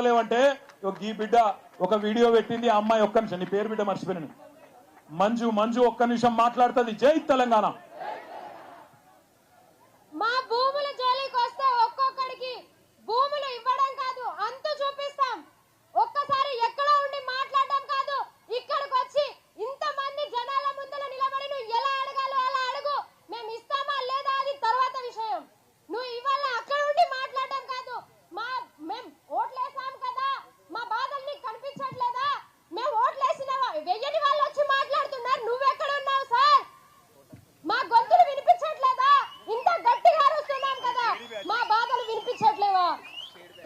లేవంటే ఈ బిడ్డ ఒక వీడియో పెట్టింది. ఆ అమ్మాయి ఒక్క నిమిషం, నీ పేరు బిడ్డ మర్చిపోయాను, మంజు. మంజు ఒక్క నిమిషం మాట్లాడుతుంది. జై తెలంగాణ. మా భూముల జోలికి వస్తే ఒక్కొక్కడికి భూములు ఇవ్వడం కాదు, అంతు చూపిస్తాం. ఒక్కసారి ఎక్కడ ఉండి మాట్లాడడం కాదు, ఇక్కడికి వచ్చి ఇంతమంది జనాల ముందర నిలబడి నువ్వు ఎలా అడగాలో అలా అడుగు. మేము ఇస్తామా లేదా అది తర్వాత విషయం. నువ్వు ఇవాళ అక్కడ ఉండి మాట్లాడడం కాదు. మేము ఓట్లేసాం కదా, మా బాధలు నీకు కనిపించట్లేదా? మేము ఓట్లేసిన వెయ్యని వాళ్ళు వచ్చి మాట్లాడుతున్నారు, నువ్వెక్కడ ఉన్నావు సార్? మా గొంతులు వినిపించట్లేదా? ఇంత గట్టిగా అరుస్తున్నాం కదా, మా బాధలు వినిపించట్లేవా?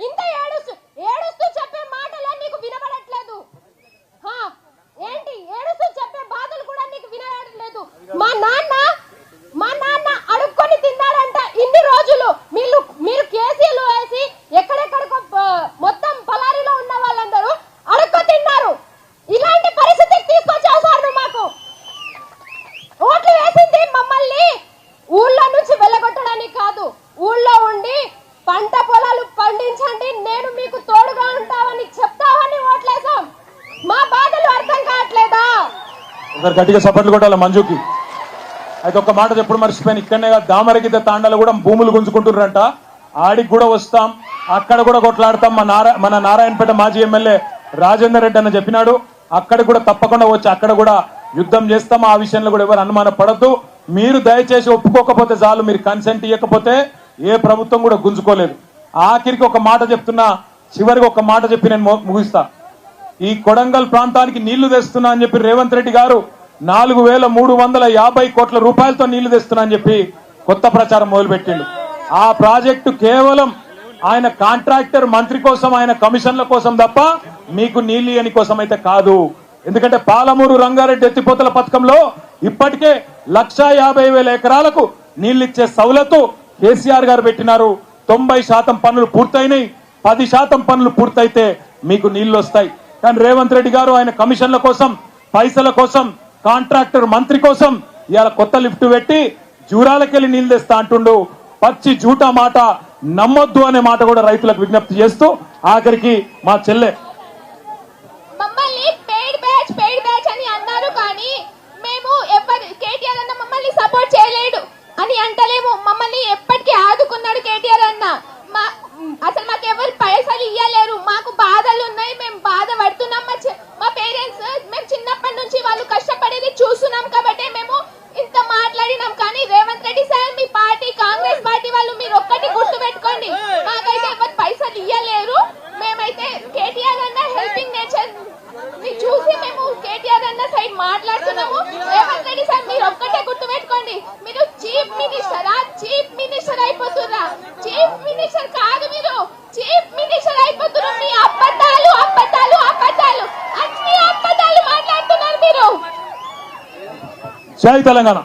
ఇంత ఏడుస్తూ చెప్పే మాటలే నీకు వినబడట్లేదు. ఏంటి ఏడుస్తూ చెప్పే బాధలు కూడా నీకు వినబడట్లేదు? మా నాన్న అడుక్కొని తిన్నాడంట ఇన్ని రోజులు. మీరు కేసీలు వేసి ఎక్కడెక్కడికో మొత్తం పలారిలో ఉన్న వాళ్ళందరూ అడుక్కు తిన్నారు. ఇలాంటి పరిస్థితికి తీసుకొచ్చావు సార్ నువ్వు. మాకు ఓట్లు వేసింది మమ్మల్ని ఊళ్ళో నుంచి వెళ్ళగొట్టడానికి కాదు, ఊళ్ళో ఉండి పంట పొలాలు పండించండి, నేను మీకు తోడుగా ఉంటావని చెప్తావని ఓట్లేసాం. మా బాధలు అర్థం కావట్లేదా? ఒకరు గట్టిగా సపోర్ట్లు కొట్టాలి మంజుకి. అయితే ఒక్క మాట ఎప్పుడు మర్చిపోయాను, ఇక్కడనే దామరగిద్ద తాండాలు కూడా భూములు గుంజుకుంటున్నారంట. ఆడికి కూడా వస్తాం, అక్కడ కూడా కొట్లాడతాం. మన నారాయణపేట మాజీ ఎమ్మెల్యే రాజేందర్ రెడ్డి అన్న చెప్పినాడు, అక్కడ కూడా తప్పకుండా వచ్చి అక్కడ కూడా యుద్ధం చేస్తాం. ఆ విషయంలో కూడా ఎవరు అనుమాన పడద్దు. మీరు దయచేసి ఒప్పుకోకపోతే చాలు, మీరు కన్సెంట్ ఇవ్వకపోతే ఏ ప్రభుత్వం కూడా గుంజుకోలేదు. ఆఖరికి ఒక మాట చెప్తున్నా, చివరికి ఒక మాట చెప్పి నేను ముగిస్తా. ఈ కొడంగల్ ప్రాంతానికి నీళ్లు తెస్తున్నా అని చెప్పి రేవంత్ రెడ్డి గారు 4,350 కోట్ల రూపాయలతో నీళ్లు తెస్తున్నా అని చెప్పి కొత్త ప్రచారం మొదలుపెట్టిండు. ఆ ప్రాజెక్టు కేవలం ఆయన కాంట్రాక్టర్ మంత్రి కోసం, ఆయన కమిషన్ల కోసం తప్ప మీకు నీళ్లు ఇయ్యని కోసం అయితే కాదు. ఎందుకంటే పాలమూరు రంగారెడ్డి ఎత్తిపోతల పథకంలో ఇప్పటికే 1,50,000 ఎకరాలకు నీళ్లిచ్చే సౌలతు కేసీఆర్ గారు పెట్టినారు. 90% పనులు పూర్తయినాయి. 10% పనులు పూర్తయితే మీకు నీళ్లు వస్తాయి. కానీ రేవంత్ రెడ్డి గారు ఆయన కమిషన్ల కోసం, పైసల కోసం, కాంట్రాక్టర్ మంత్రి కోసం ఇవాళ కొత్త లిఫ్ట్ పెట్టి జూరాలకెళ్ళి నీళ్లు తెస్తా అంటుండు. పచ్చి జూటా మాట నమ్మొద్దు అనే మాట కూడా రైతులకు విజ్ఞప్తి చేస్తూ ఆఖరికి మా చెల్లె మమ్మల్ని పెయిడ్ బ్యాచ్ అని అన్నారు, కానీ మేము కేటీఆర్ అన్న మమ్మల్ని సపోర్ట్ చేయలేడు అని అంటలేము. మమ్మల్ని ఎప్పటికీ ఆదుకున్నాడు కేటీఆర్ అన్న. అసలు మాకు ఎవరు పైసలు ఇయ్యలేరు, మాకు బాధలు ఉన్నాయి, మేము బాధపడుతున్నాం. మా పేరెంట్స్ మేము చిన్నప్పటి నుంచి వాళ్ళు కష్టపడేది చూస్తున్నాం కాబట్టి మేము ఇంత మాట్లాడినాం. కానీ రేవంత్ రెడ్డి సార్, మీ పార్టీ కాంగ్రెస్ పార్టీ వాళ్ళు మీరు ఒక్కటి గుర్తు పెట్టుకోండి, మాకైతే ఎవరు పైసలు ఇయ్యలేరు. మేమైతే కేటీఆర్ అన్న హెల్పింగ్ నేచర్ చూసి మేము కేటీఆర్ అన్న సైడ్ మాట్లాడుతున్నాము. రేవంత్ రెడ్డి సార్ మీరు ఒక్కటే గుర్తు పెట్టుకోండి, మీరు చీఫ్ మినిస్టర్ అయిపోతున్నా. చీఫ్ మినిస్టర్ కాదు, మీరు చీఫ్ మినిస్టర్ అయిపోతున్నారు. మీ అబద్ధాలు అన్ని అబద్ధాలు మాట్లాడుతున్నారు మీరు. జై తెలంగాణ.